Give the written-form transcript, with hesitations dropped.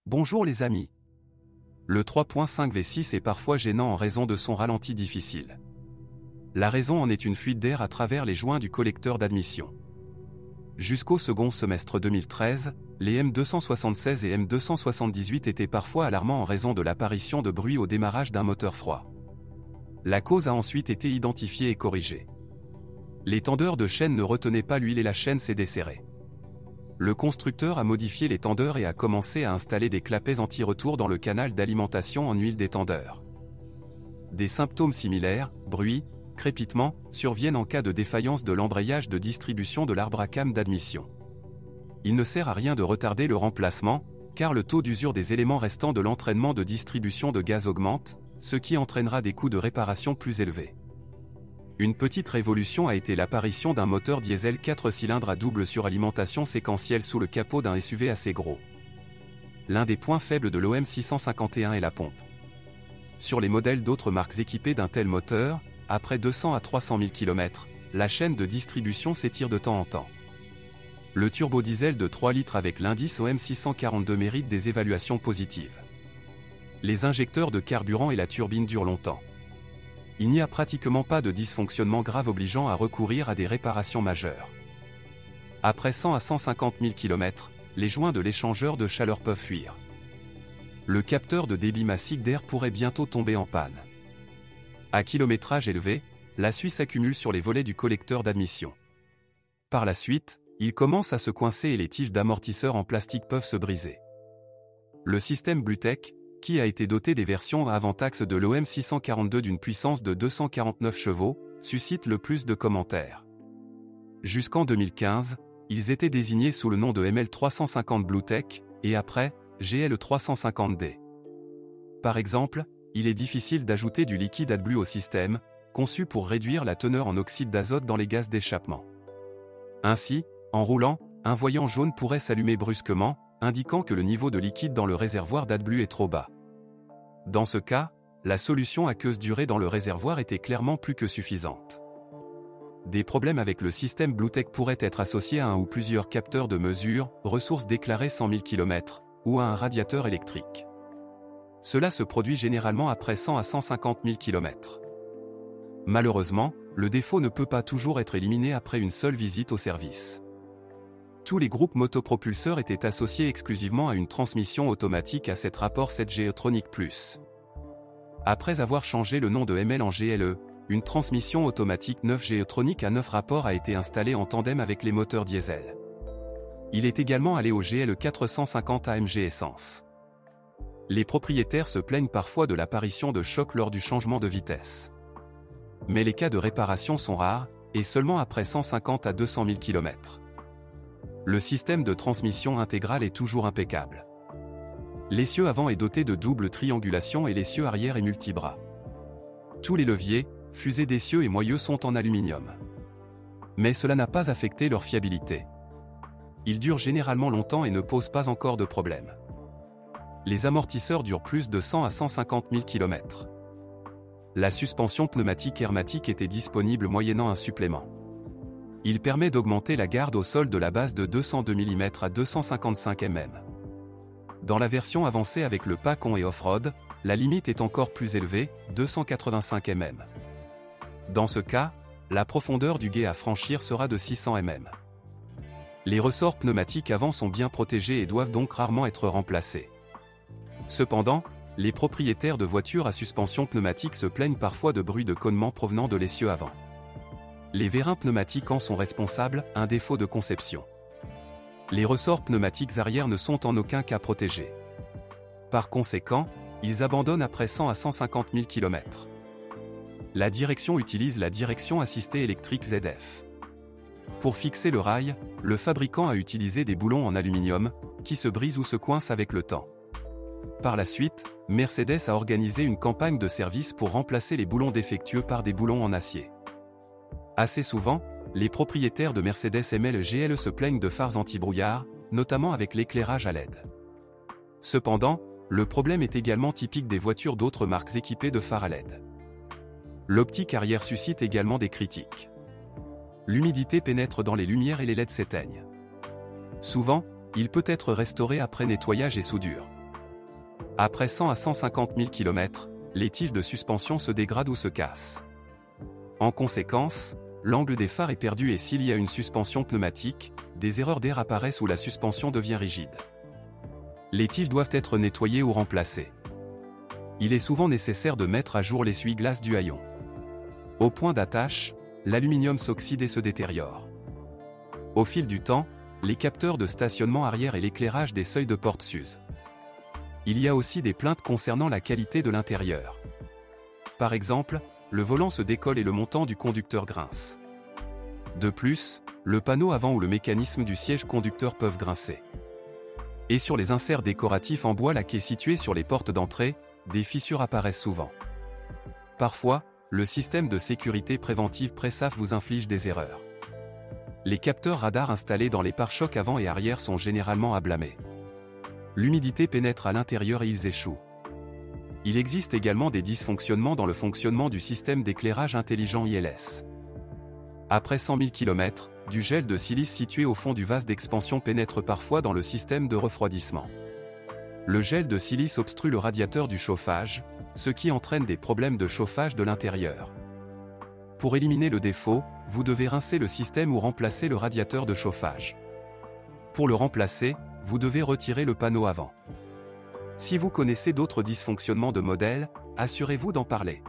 Bonjour les amis. Le 3.5 V6 est parfois gênant en raison de son ralenti difficile. La raison en est une fuite d'air à travers les joints du collecteur d'admission. Jusqu'au second semestre 2013, les M276 et M278 étaient parfois alarmants en raison de l'apparition de bruit au démarrage d'un moteur froid. La cause a ensuite été identifiée et corrigée. Les tendeurs de chaîne ne retenaient pas l'huile et la chaîne s'est desserrée. Le constructeur a modifié les tendeurs et a commencé à installer des clapets anti-retour dans le canal d'alimentation en huile des tendeurs. Des symptômes similaires, bruit, crépitement, surviennent en cas de défaillance de l'embrayage de distribution de l'arbre à cam d'admission. Il ne sert à rien de retarder le remplacement, car le taux d'usure des éléments restants de l'entraînement de distribution de gaz augmente, ce qui entraînera des coûts de réparation plus élevés. Une petite révolution a été l'apparition d'un moteur diesel 4 cylindres à double suralimentation séquentielle sous le capot d'un SUV assez gros. L'un des points faibles de l'OM 651 est la pompe. Sur les modèles d'autres marques équipées d'un tel moteur, après 200 à 300 000 km, la chaîne de distribution s'étire de temps en temps. Le turbodiesel de 3 litres avec l'indice OM 642 mérite des évaluations positives. Les injecteurs de carburant et la turbine durent longtemps. Il n'y a pratiquement pas de dysfonctionnement grave obligeant à recourir à des réparations majeures. Après 100 à 150 000 km, les joints de l'échangeur de chaleur peuvent fuir. Le capteur de débit massif d'air pourrait bientôt tomber en panne. À kilométrage élevé, la suie s'accumule sur les volets du collecteur d'admission. Par la suite, il commence à se coincer et les tiges d'amortisseurs en plastique peuvent se briser. Le système Bluetech, qui a été doté des versions à avant-axe de l'OM 642 d'une puissance de 249 chevaux, suscite le plus de commentaires. Jusqu'en 2015, ils étaient désignés sous le nom de ML350 Bluetech, et après, GL350D. Par exemple, il est difficile d'ajouter du liquide AdBlue au système, conçu pour réduire la teneur en oxyde d'azote dans les gaz d'échappement. Ainsi, en roulant, un voyant jaune pourrait s'allumer brusquement, indiquant que le niveau de liquide dans le réservoir d'AdBlue est trop bas. Dans ce cas, la solution aqueuse durée dans le réservoir était clairement plus que suffisante. Des problèmes avec le système Bluetech pourraient être associés à un ou plusieurs capteurs de mesure, ressources déclarées 100 000 km, ou à un radiateur électrique. Cela se produit généralement après 100 à 150 000 km. Malheureusement, le défaut ne peut pas toujours être éliminé après une seule visite au service. Tous les groupes motopropulseurs étaient associés exclusivement à une transmission automatique à 7 rapport 7G Tronic Plus. Après avoir changé le nom de ML en GLE, une transmission automatique 9G Tronic à 9 rapports a été installée en tandem avec les moteurs diesel. Il est également allé au GL 450 AMG essence. Les propriétaires se plaignent parfois de l'apparition de chocs lors du changement de vitesse. Mais les cas de réparation sont rares, et seulement après 150 à 200 000 km. Le système de transmission intégrale est toujours impeccable. L'essieu avant est doté de double triangulation et l'essieu arrière est multibras. Tous les leviers, fusées d'essieu et moyeux sont en aluminium. Mais cela n'a pas affecté leur fiabilité. Ils durent généralement longtemps et ne posent pas encore de problème. Les amortisseurs durent plus de 100 à 150 000 km. La suspension pneumatique hermétique était disponible moyennant un supplément. Il permet d'augmenter la garde au sol de la base de 202 mm à 255 mm. Dans la version avancée avec le pack-on et off-road, la limite est encore plus élevée, 285 mm. Dans ce cas, la profondeur du gué à franchir sera de 600 mm. Les ressorts pneumatiques avant sont bien protégés et doivent donc rarement être remplacés. Cependant, les propriétaires de voitures à suspension pneumatique se plaignent parfois de bruit de connement provenant de l'essieu avant. Les vérins pneumatiques en sont responsables, un défaut de conception. Les ressorts pneumatiques arrière ne sont en aucun cas protégés. Par conséquent, ils abandonnent après 100 à 150 000 km. La direction utilise la direction assistée électrique ZF. Pour fixer le rail, le fabricant a utilisé des boulons en aluminium, qui se brisent ou se coincent avec le temps. Par la suite, Mercedes a organisé une campagne de service pour remplacer les boulons défectueux par des boulons en acier. Assez souvent, les propriétaires de Mercedes ML GLE se plaignent de phares anti-brouillard, notamment avec l'éclairage à LED. Cependant, le problème est également typique des voitures d'autres marques équipées de phares à LED. L'optique arrière suscite également des critiques. L'humidité pénètre dans les lumières et les LED s'éteignent. Souvent, il peut être restauré après nettoyage et soudure. Après 100 à 150 000 km, les tiges de suspension se dégradent ou se cassent. En conséquence, l'angle des phares est perdu et s'il y a une suspension pneumatique, des erreurs d'air apparaissent où la suspension devient rigide. Les tiges doivent être nettoyées ou remplacées. Il est souvent nécessaire de mettre à jour l'essuie-glace du haillon. Au point d'attache, l'aluminium s'oxyde et se détériore. Au fil du temps, les capteurs de stationnement arrière et l'éclairage des seuils de porte s'usent. Il y a aussi des plaintes concernant la qualité de l'intérieur. Par exemple, le volant se décolle et le montant du conducteur grince. De plus, le panneau avant ou le mécanisme du siège conducteur peuvent grincer. Et sur les inserts décoratifs en bois laqué situés sur les portes d'entrée, des fissures apparaissent souvent. Parfois, le système de sécurité préventive Pressaf vous inflige des erreurs. Les capteurs radars installés dans les pare-chocs avant et arrière sont généralement à blâmer. L'humidité pénètre à l'intérieur et ils échouent. Il existe également des dysfonctionnements dans le fonctionnement du système d'éclairage intelligent ILS. Après 100 000 km, du gel de silice situé au fond du vase d'expansion pénètre parfois dans le système de refroidissement. Le gel de silice obstrue le radiateur du chauffage, ce qui entraîne des problèmes de chauffage de l'intérieur. Pour éliminer le défaut, vous devez rincer le système ou remplacer le radiateur de chauffage. Pour le remplacer, vous devez retirer le panneau avant. Si vous connaissez d'autres dysfonctionnements de modèle, assurez-vous d'en parler.